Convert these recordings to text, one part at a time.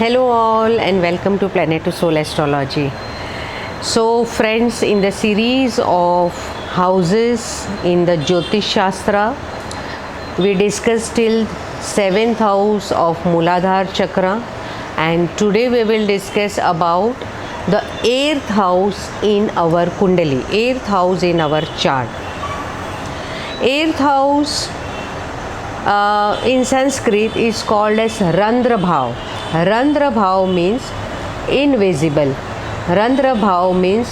Hello all and welcome to Planet to Soul Astrology. So friends, in the series of houses in the Jyotish Shastra, we discussed till 7th house of Muladhara Chakra, and today we will discuss about the 8th house in our Kundali, 8th house in our chart. 8th house in Sanskrit is called as Randra Bhav. Randra Bhav means invisible. Randra Bhav means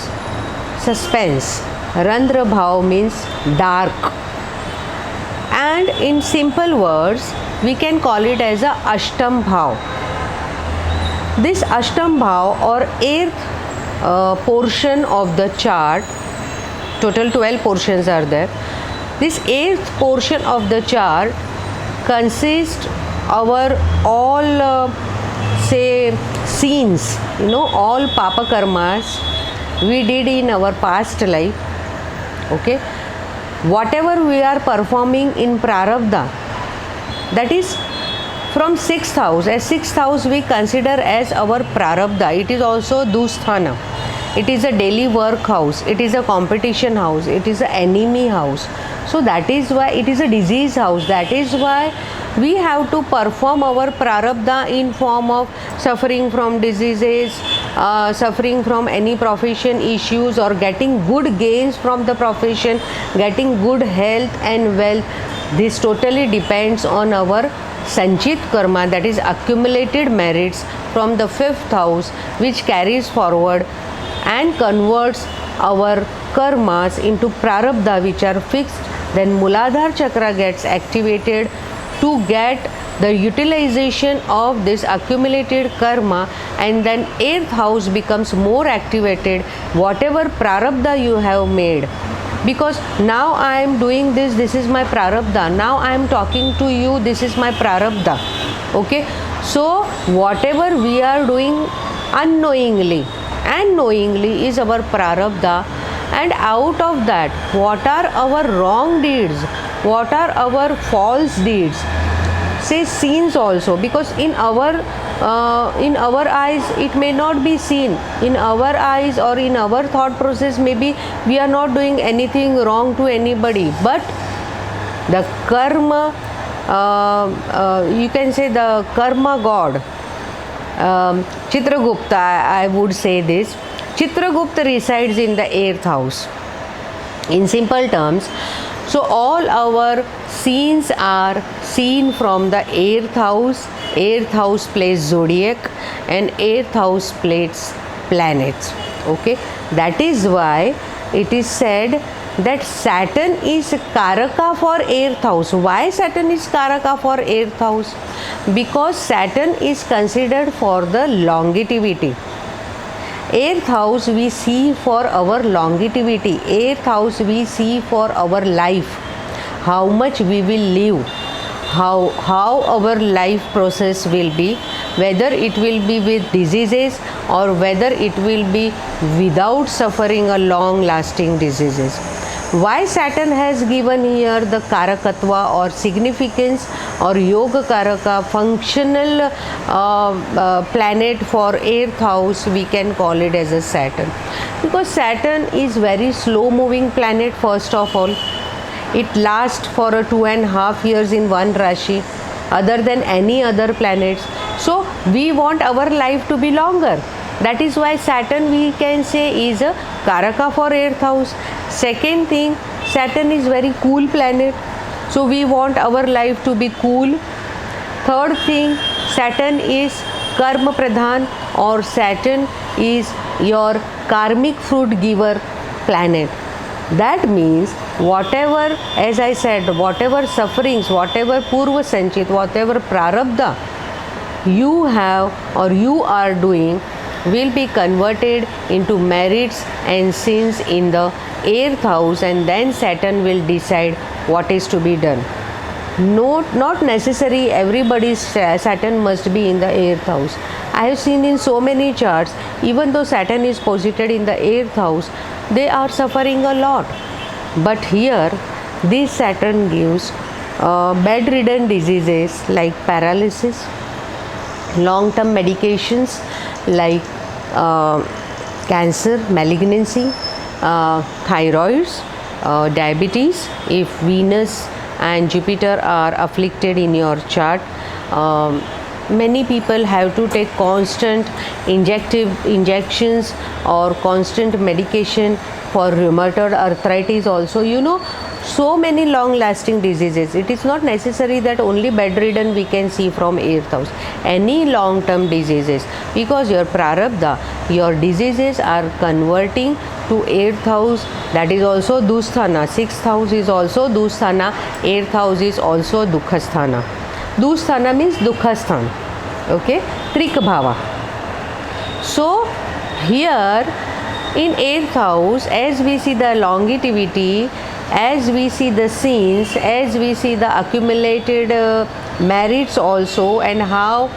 suspense. Randra Bhav means dark. And in simple words, we can call it as a Ashtam Bhav. This Ashtam Bhav or 8th portion of the chart, total 12 portions are there. This 8th portion of the chart consists our all say scenes, all papa karmas we did in our past life. Okay, whatever we are performing in prarabdha, that is from 6th house. As 6th house we consider as our prarabdha. It is also dusthana. It is a daily work house. It is a competition house. It is an enemy house. So that is why it is a disease house. That is why we have to perform our prarabdha in form of suffering from diseases, suffering from any profession issues, or getting good gains from the profession, getting good health and wealth. This totally depends on our sanchit karma, that is accumulated merits from the 5th house, which carries forward and converts our karmas into prarabdha which are fixed. Then Muladhara Chakra gets activated to get the utilization of this accumulated karma, and then 8th house becomes more activated, whatever prarabdha you have made. Because now I am doing this, this is my prarabdha. Now I am talking to you, this is my prarabdha. Okay, so whatever we are doing unknowingly and knowingly is our prarabdha, and out of that, what are our wrong deeds, what are our false deeds, say sins also, because in our eyes it may not be seen. In our eyes or in our thought process, maybe we are not doing anything wrong to anybody, but the karma, you can say the karma god, Chitragupta, I would say this. Chitragupta resides in the 8th house. In simple terms, so all our scenes are seen from the 8th house. 8th house plays zodiac and 8th house plays planets. Okay, that is why it is said that Saturn is Karaka for 8th house. Why Saturn is Karaka for 8th house? Because Saturn is considered for the longevity. 8th house we see for our longevity. 8th house we see for our life, how much we will live, how our life process will be, whether it will be with diseases or whether it will be without suffering a long lasting diseases. Why Saturn has given here the karakatva or significance or yoga karaka, functional planet for 8th house, we can call it as a Saturn, because Saturn is very slow moving planet. First of all, it lasts for 2.5 years in one Rashi other than any other planets. So we want our life to be longer. That is why Saturn we can say is a Karaka for 8th house. Second thing, Saturn is very cool planet. So we want our life to be cool. Third thing, Saturn is Karma Pradhan, or Saturn is your karmic fruit giver planet. That means whatever, as I said, whatever sufferings, whatever Purva Sanchit, whatever Prarabdha you have or you are doing will be converted into merits and sins in the 8th house, and then Saturn will decide what is to be done. Not necessary everybody's Saturn must be in the 8th house. I have seen in so many charts, even though Saturn is posited in the 8th house, they are suffering a lot. But here, this Saturn gives bedridden diseases like paralysis, long-term medications like cancer, malignancy, thyroids, diabetes. If Venus and Jupiter are afflicted in your chart, many people have to take constant injections or constant medication for rheumatoid arthritis also. So many long lasting diseases. It is not necessary that only bedridden we can see from 8th house. Any long term diseases, because your prarabdha, your diseases are converting to 8th house, that is also dusthana. 6th house is also dusthana, 8th house is also dukhasthana. Dusthana means dukhasthan, okay, trik bhava. So here in 8th house, as we see the longevity, as we see the scenes, as we see the accumulated merits also, and how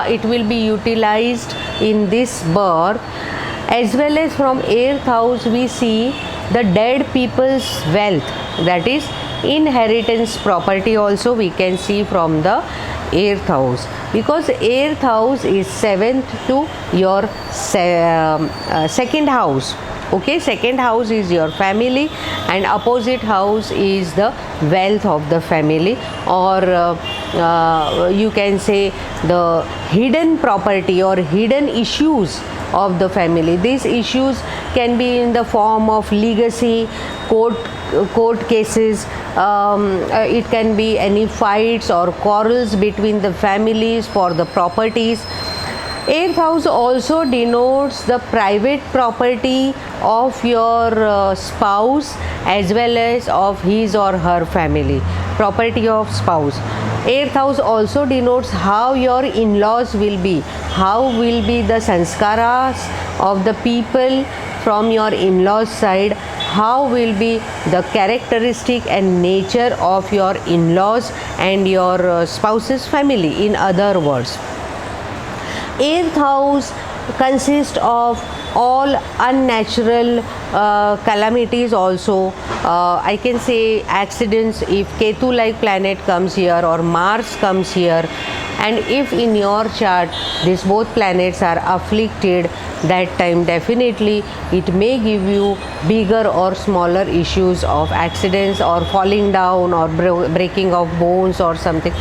it will be utilized in this birth, as well as from 8th house we see the dead people's wealth, that is inheritance property also we can see from the 8th house, because 8th house is 7th to your second house. Okay, second house is your family and opposite house is the wealth of the family, or you can say the hidden property or hidden issues of the family. These issues can be in the form of legacy, court cases, it can be any fights or quarrels between the families for the properties. 8th house also denotes the private property of your spouse as well as of his or her family, property of spouse. 8th house also denotes how your in-laws will be, how will be the sanskaras of the people from your in-laws side, how will be the characteristic and nature of your in-laws and your spouse's family. In other words, 8th house consists of all unnatural calamities also. I can say accidents if Ketu like planet comes here or Mars comes here, and if in your chart these both planets are afflicted, that time definitely it may give you bigger or smaller issues of accidents or falling down or breaking of bones or something.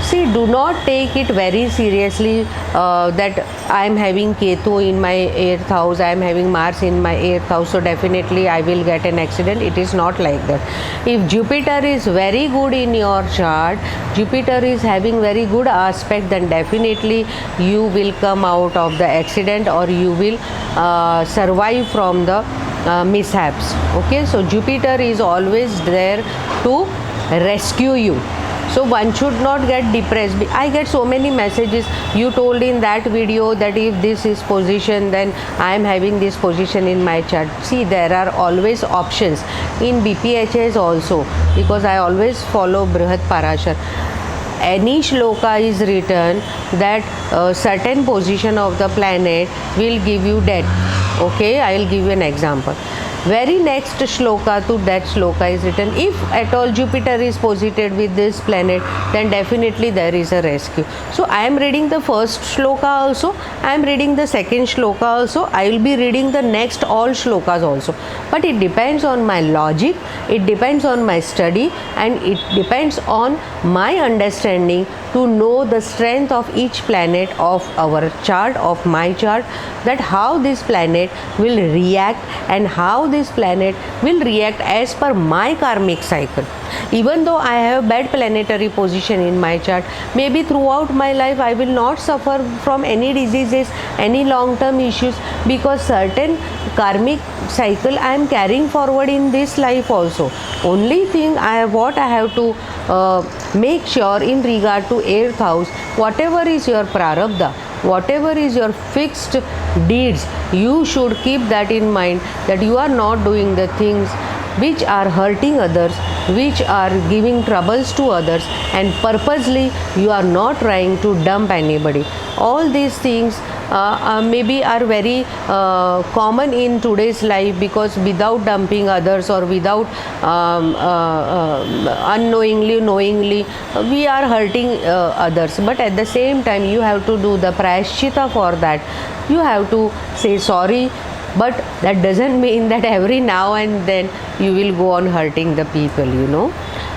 See, do not take it very seriously that I am having Ketu in my 8th house, I am having Mars in my 8th house, so definitely I will get an accident. It is not like that. If Jupiter is very good in your chart, Jupiter is having very good aspect, then definitely you will come out of the accident or you will survive from the mishaps. Okay, so Jupiter is always there to rescue you. So one should not get depressed. I get so many messages, you told in that video that if this is position, then I am having this position in my chart. See, there are always options in BPHS also, because I always follow Brihat Parashar. Any shloka is written that certain position of the planet will give you death. Okay, I will give you an example. Very next shloka to that shloka is written, if at all Jupiter is posited with this planet, then definitely there is a rescue. So I am reading the first shloka also, I am reading the second shloka also, I will be reading the next all shlokas also. But it depends on my logic, it depends on my study, and it depends on my understanding to know the strength of each planet of our chart, of my chart, that how this planet will react and how this planet will react as per my karmic cycle. Even though I have bad planetary position in my chart, maybe throughout my life I will not suffer from any diseases, any long-term issues, because certain karmic cycle I am carrying forward in this life also. Only thing what I have to make sure in regard to 8th house, whatever is your prarabdha, whatever is your fixed deeds, you should keep that in mind, that you are not doing the things which are hurting others, which are giving troubles to others, and purposely you are not trying to dump anybody. All these things maybe are very common in today's life, because without dumping others or without unknowingly, knowingly, we are hurting others. But at the same time, you have to do the prayashchita for that. You have to say sorry, but that doesn't mean that every now and then you will go on hurting the people, you know.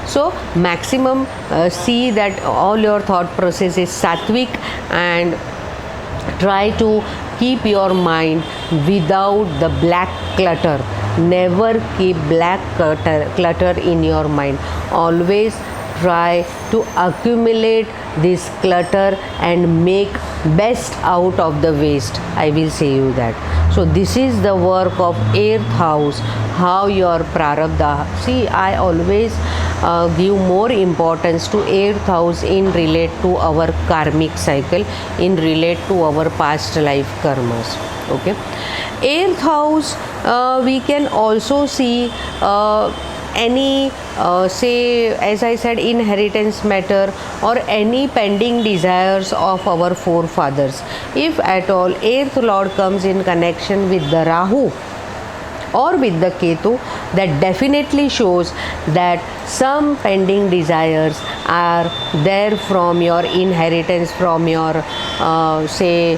So maximum see that all your thought process is sattvic, and try to keep your mind without the black clutter. Never keep black clutter in your mind. Always try to accumulate this clutter and make best out of the waste. I will say you that. So this is the work of 8th house, how your prarabdha. See, I always give more importance to 8th house in relate to our karmic cycle, in relate to our past life karmas. Okay, 8th house we can also see any say, as I said, inheritance matter or any pending desires of our forefathers. If at all 8th lord comes in connection with the Rahu or with the Ketu, that definitely shows that some pending desires are there from your inheritance, from your say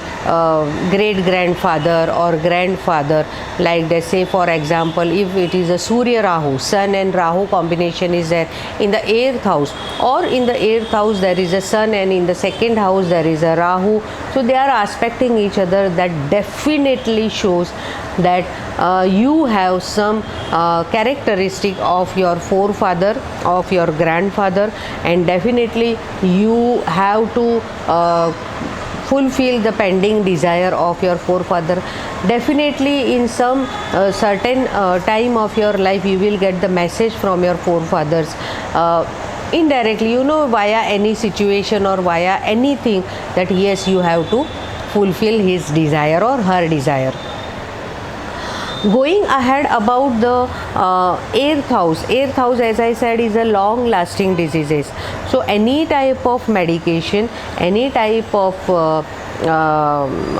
great grandfather or grandfather. Like they say, for example, if it is a Surya Rahu, Sun and Rahu combination is there in the 8th house, or in the 8th house there is a Sun and in the 2nd house there is a Rahu, so they are aspecting each other. That definitely shows that you have some characteristic of your forefather, of your grandfather, and definitely you have to fulfill the pending desire of your forefather. Definitely in some certain time of your life you will get the message from your forefathers indirectly, you know, via any situation or via anything, that yes, you have to fulfill his desire or her desire. Going ahead about the 8th house. 8th house, as I said, is a long lasting diseases. So any type of medication, any type of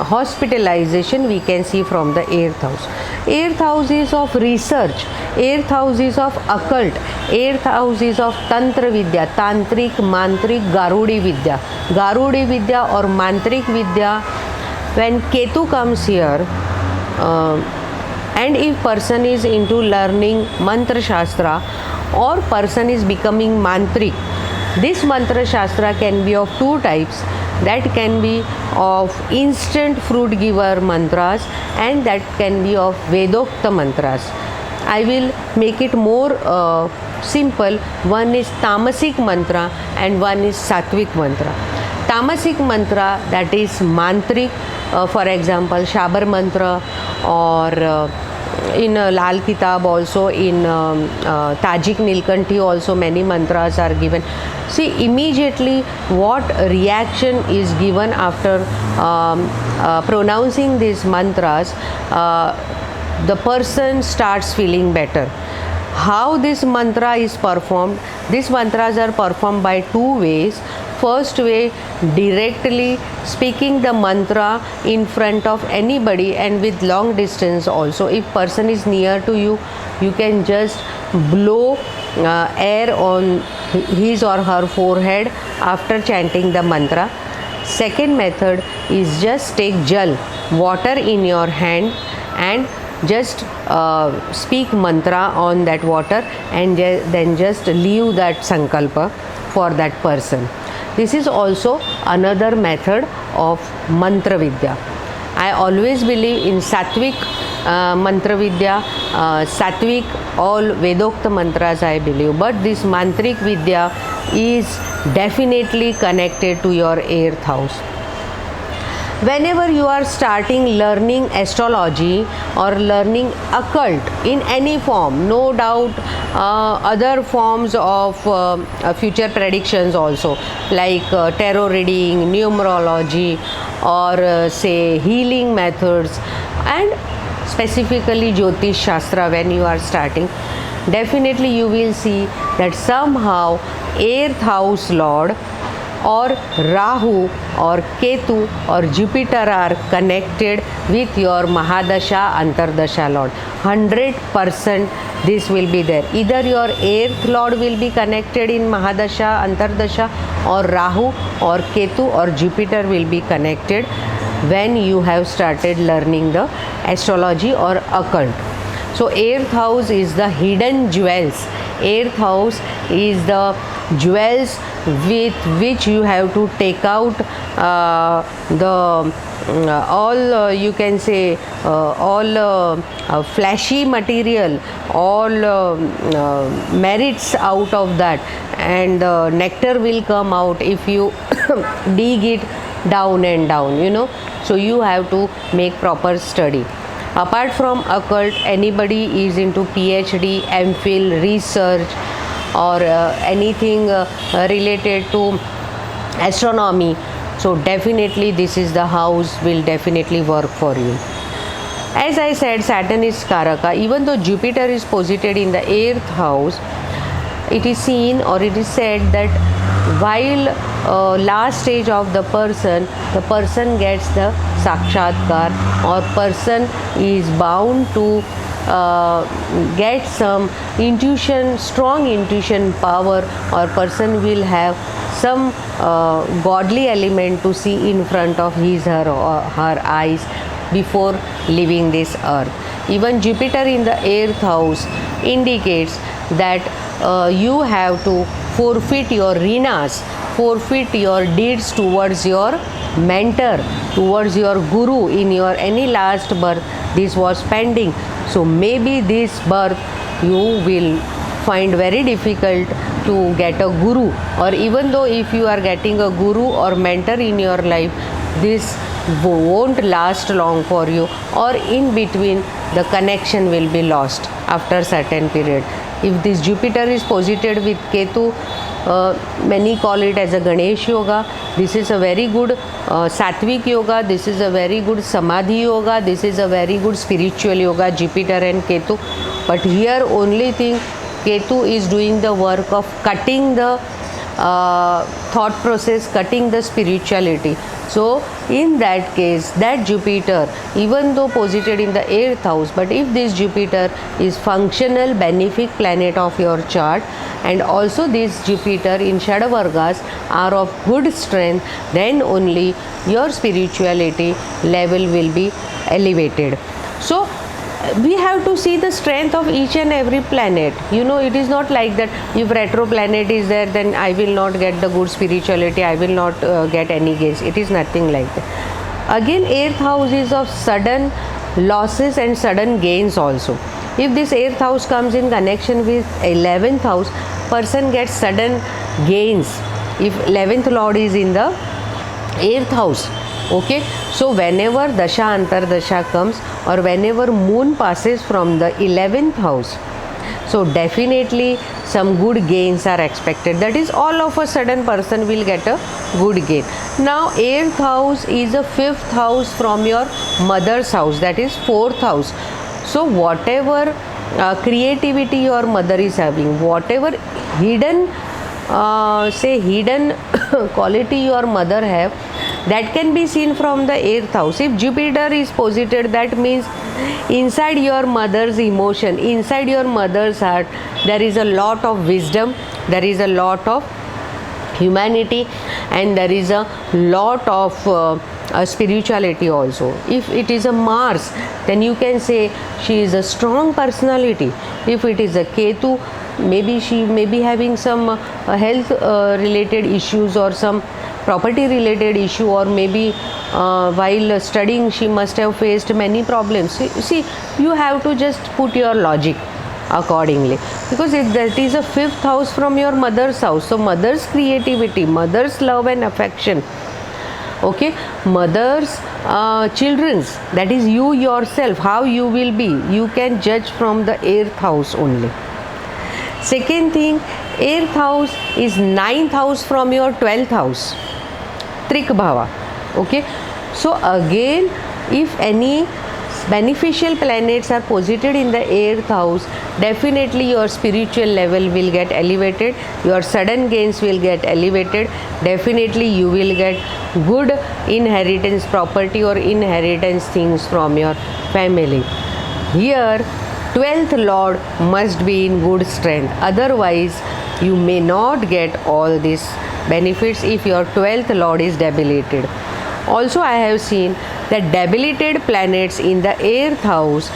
hospitalization we can see from the 8th house. 8th house is of research, 8th house is of occult, 8th house is of tantra vidya, tantric, mantrik, garudi vidya. Garudi vidya or mantrik vidya, when Ketu comes here, and if person is into learning mantra shastra or person is becoming mantrik, this mantra shastra can be of two types. That can be of instant fruit giver mantras, and that can be of Vedokta mantras. I will make it more simple. One is tamasic mantra and one is sattvic mantra. Tamasic mantra, that is mantrik, for example Shabar mantra, or in Lal Kitab also, in Tajik Nilkanthi also many mantras are given. See, immediately what reaction is given after pronouncing these mantras, the person starts feeling better. How this mantra is performed? These mantras are performed by two ways. First way, directly speaking the mantra in front of anybody and with long distance also. If person is near to you, you can just blow air on his or her forehead after chanting the mantra. Second method is just take jal, water in your hand, and just speak mantra on that water, and then just leave that sankalpa for that person. This is also another method of mantra vidya. I always believe in sattvic mantra vidya, sattvic all Vedokta mantras I believe, but this mantrik vidya is definitely connected to your 8th house. Whenever you are starting learning astrology or learning occult in any form, no doubt other forms of future predictions also, like tarot reading, numerology, or say healing methods, and specifically Jyotish Shastra, when you are starting, definitely you will see that somehow 8th house Lord or Rahu or Ketu or Jupiter are connected with your Mahadasha Antardasha Lord. 100% this will be there. Either your 8th Lord will be connected in Mahadasha Antardasha, or Rahu or Ketu or Jupiter will be connected when you have started learning the astrology or occult. So 8th house is the hidden jewels. 8th house is the jewels with which you have to take out all you can say all flashy material, all merits out of that, and nectar will come out if you dig it down and down, you know. So you have to make proper study. Apart from occult, anybody is into PhD, MPhil, research, or anything related to astronomy, so definitely this is the house will definitely work for you. As I said, Saturn is Karaka. Even though Jupiter is posited in the 8th house, it is seen or it is said that while last stage of the person gets the Sakshatkar, or person is bound to get some intuition, strong intuition power, or person will have some godly element to see in front of his or her eyes before leaving this earth. Even Jupiter in the 8th house indicates that you have to forfeit your rinas, forfeit your deeds towards your mentor, towards your guru in your any last birth. This was pending. So maybe this birth you will find very difficult to get a guru, or even though if you are getting a guru or mentor in your life, this won't last long for you, or in between the connection will be lost after certain period. If this Jupiter is posited with Ketu, many call it as a Ganesh yoga. This is a very good Sattvic yoga. This is a very good Samadhi yoga. This is a very good spiritual yoga, Jupiter and Ketu. But here only thing, Ketu is doing the work of cutting the thought process, cutting the spirituality. So in that case, that Jupiter, even though posited in the 8th house, but if this Jupiter is functional benefic planet of your chart, and also this Jupiter in Shadavargas are of good strength, then only your spirituality level will be elevated. So we have to see the strength of each and every planet. You know, it is not like that if retro planet is there, then I will not get the good spirituality, I will not get any gains. It is nothing like that. Again, 8th house is of sudden losses and sudden gains also. If this 8th house comes in connection with 11th house, person gets sudden gains. If 11th lord is in the 8th house, okay, so whenever Dasha Antardasha comes, or whenever moon passes from the 11th house, so definitely some good gains are expected. That is, all of a sudden person will get a good gain. Now 8th house is a 5th house from your mother's house, that is 4th house. So whatever creativity your mother is having, whatever hidden hidden quality your mother have, that can be seen from the 8th house. If Jupiter is posited, that means inside your mother's emotion, inside your mother's heart, there is a lot of wisdom, there is a lot of humanity, and there is a lot of spirituality also. If it is a Mars, then you can say she is a strong personality. If it is a Ketu, maybe she may be having some health related issues, or some property related issue, or maybe while studying she must have faced many problems. See, you have to just put your logic accordingly, because if that is a 5th house from your mother's house, so mother's creativity, mother's love and affection, okay, mother's children's, that is you yourself, how you will be, you can judge from the 8th house only. Second thing, 8th house is 9th house from your 12th house, Trik Bhava, okay. So again, if any beneficial planets are posited in the 8th house, definitely your spiritual level will get elevated, your sudden gains will get elevated, definitely you will get good inheritance property or inheritance things from your family. Here 12th lord must be in good strength, otherwise you may not get all these benefits if your 12th lord is debilitated. Also, I have seen that debilitated planets in the 8th house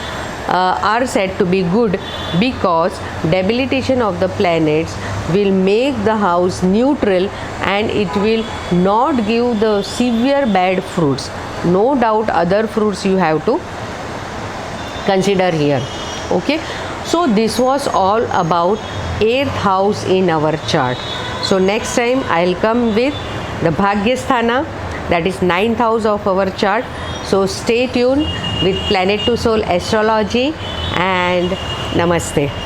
are said to be good because debilitation of the planets will make the house neutral and it will not give the severe bad fruits. No doubt other fruits you have to consider here. Okay, so this was all about 8th house in our chart. So next time I'll come with the Bhagyasthana, that is 9th house of our chart. So stay tuned with Planet to Soul Astrology, and Namaste.